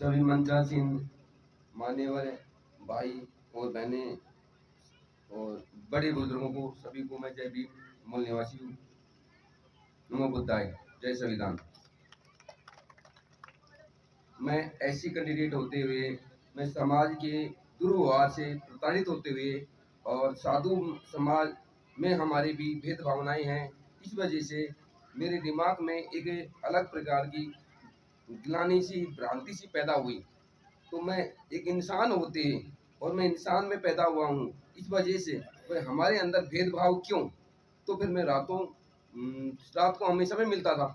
सभी मंचासीन मान्यवर भाई और बहनें और बड़े बुजुर्गों को सभी को मैं जय भीम मूल निवासी हूँ। नमो बुद्धाय, जय संविधान। मैं ऐसी कैंडिडेट होते हुए, मैं समाज के दुर्व्यवहार से प्रताड़ित होते हुए और साधु समाज में हमारे भी भेदभावनाएं हैं, इस वजह से मेरे दिमाग में एक अलग प्रकार की गिलानी सी भ्रांति सी पैदा हुई। तो मैं एक इंसान होते और मैं इंसान में पैदा हुआ हूँ, इस वजह से भाई हमारे अंदर भेदभाव क्यों। तो फिर मैं रात को हमें समय मिलता था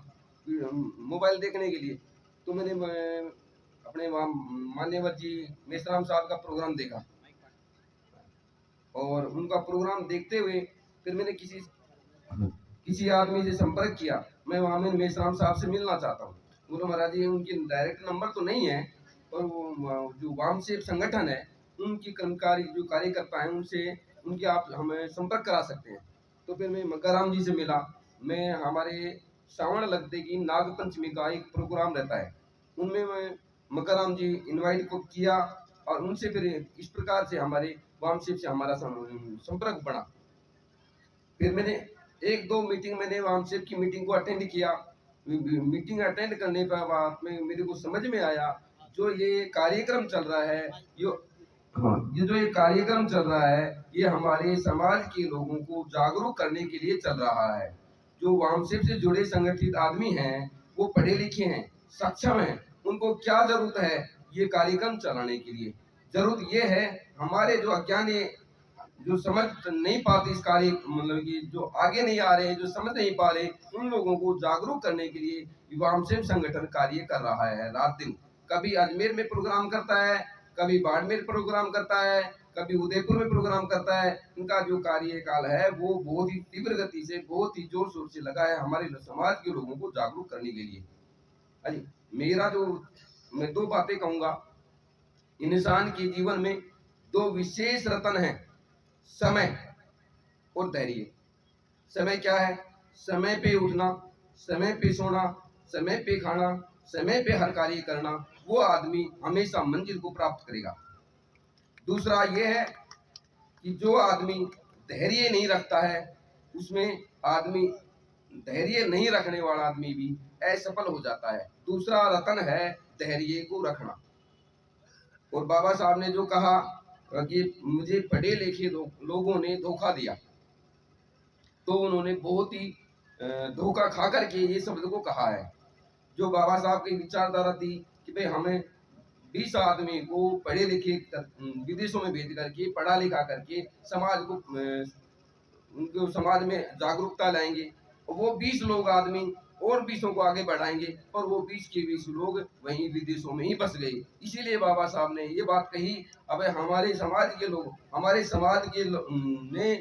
मोबाइल देखने के लिए, तो मैंने अपने वहाँ मान्यवर जी मेश्राम साहब का प्रोग्राम देखा और उनका प्रोग्राम देखते हुए फिर मैंने किसी आदमी से संपर्क किया। मैं वहाँ में मेश्राम साहब से मिलना चाहता हूँ। बोलो महाराज जी उनकी डायरेक्ट नंबर तो नहीं है, और वो जो वामसेप संगठन है उनकी कर्मकारी जो कार्यकर्ता हैं उनसे उनके आप हमें संपर्क करा सकते हैं। तो फिर मैं मक्काराम जी से मिला। मैं हमारे श्रावण लगते की नाग पंचमी का एक प्रोग्राम रहता है, उनमें मैं मक्काराम जी इनवाइट को किया और उनसे फिर इस प्रकार से हमारे वामसेप से हमारा संपर्क बना। फिर मैंने एक दो मीटिंग मैंने वामसेप की मीटिंग को अटेंड किया। मीटिंग अटेंड करने के बाद में मेरे को समझ में आया जो ये कार्यक्रम चल रहा है ये जो ये कार्यक्रम चल रहा है ये हमारे समाज के लोगों को जागरूक करने के लिए चल रहा है। जो वामसेप से जुड़े संगठित आदमी हैं वो पढ़े लिखे हैं, सक्षम हैं, उनको क्या जरूरत है ये कार्यक्रम चलाने के लिए। जरूरत ये है हमारे जो अज्ञानी जो समझ नहीं पाते इस कार्य मतलब कि जो आगे नहीं आ रहे हैं, जो समझ नहीं पा रहे, उन लोगों को जागरूक करने के लिए वामसेप संगठन कार्य कर रहा है रात दिन। कभी अजमेर में प्रोग्राम करता है, कभी बाड़मेर प्रोग्राम करता है, कभी उदयपुर में प्रोग्राम करता है। इनका जो कार्यकाल है वो बहुत ही तीव्र गति से बहुत ही जोर शोर से लगा है हमारे समाज के लोगों को जागरूक करने के लिए। अरे मेरा जो मैं दो बातें कहूंगा। इंसान के जीवन में दो विशेष रत्न हैं, समय और धैर्य। समय क्या है? समय पे उठना, समय पे सोना, समय पे खाना, समय पे हर कार्य करना, वो आदमी हमेशा मंजिल को प्राप्त करेगा। दूसरा ये है कि जो आदमी धैर्य नहीं रखता है उसमें आदमी धैर्य नहीं रखने वाला आदमी भी असफल हो जाता है। दूसरा रत्न है धैर्य को रखना। और बाबा साहब ने जो कहा कि मुझे पढ़े लिखे लोगों ने धोखा दिया, तो उन्होंने बहुत ही धोखा खा करके ये शब्द को कहा है। जो बाबा साहब की विचारधारा थी कि भाई हमें 20 आदमी को पढ़े लिखे विदेशों में भेज करके पढ़ा लिखा करके समाज को उनको समाज में जागरूकता लाएंगे और वो 20 लोग आदमी और 20 को आगे बढ़ाएंगे और वो 20 के 20 लोग वहीं विदेशों में ही बस गए। इसीलिए बाबा साहब ने ये बात कही, अब हमारे समाज के लोग हमारे समाज के ने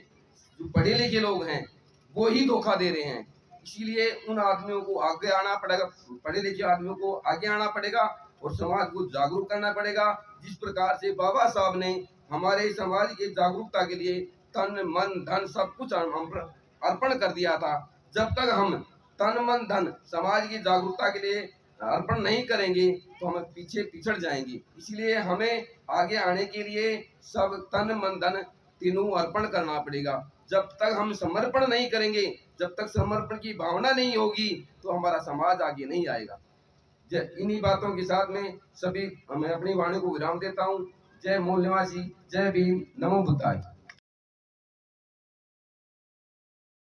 जो पढ़े लिखे लोग हैं वो ही धोखा दे रहे हैं। इसीलिए उन आदमियों को आगे आना पड़ेगा, पढ़े लिखे आदमियों को आगे आना पड़ेगा और समाज को जागरूक करना पड़ेगा। जिस प्रकार से बाबा साहब ने हमारे समाज के जागरूकता के लिए तन मन धन सब कुछ अर्पण कर दिया था, जब तक हम तन मन धन समाज की जागरूकता के लिए अर्पण नहीं करेंगे तो हम पीछे पिछड़ जाएंगे। इसलिए हमें आगे आने के लिए सब तन मन धन तीनों अर्पण करना पड़ेगा। जब तक हम समर्पण नहीं करेंगे, जब तक समर्पण की भावना नहीं होगी तो हमारा समाज आगे नहीं आएगा। इन्हीं बातों के साथ में सभी मैं अपनी वाणी को विराम देता हूँ। जय मूल निवासी, जय भीम, नमो बुद्धाय।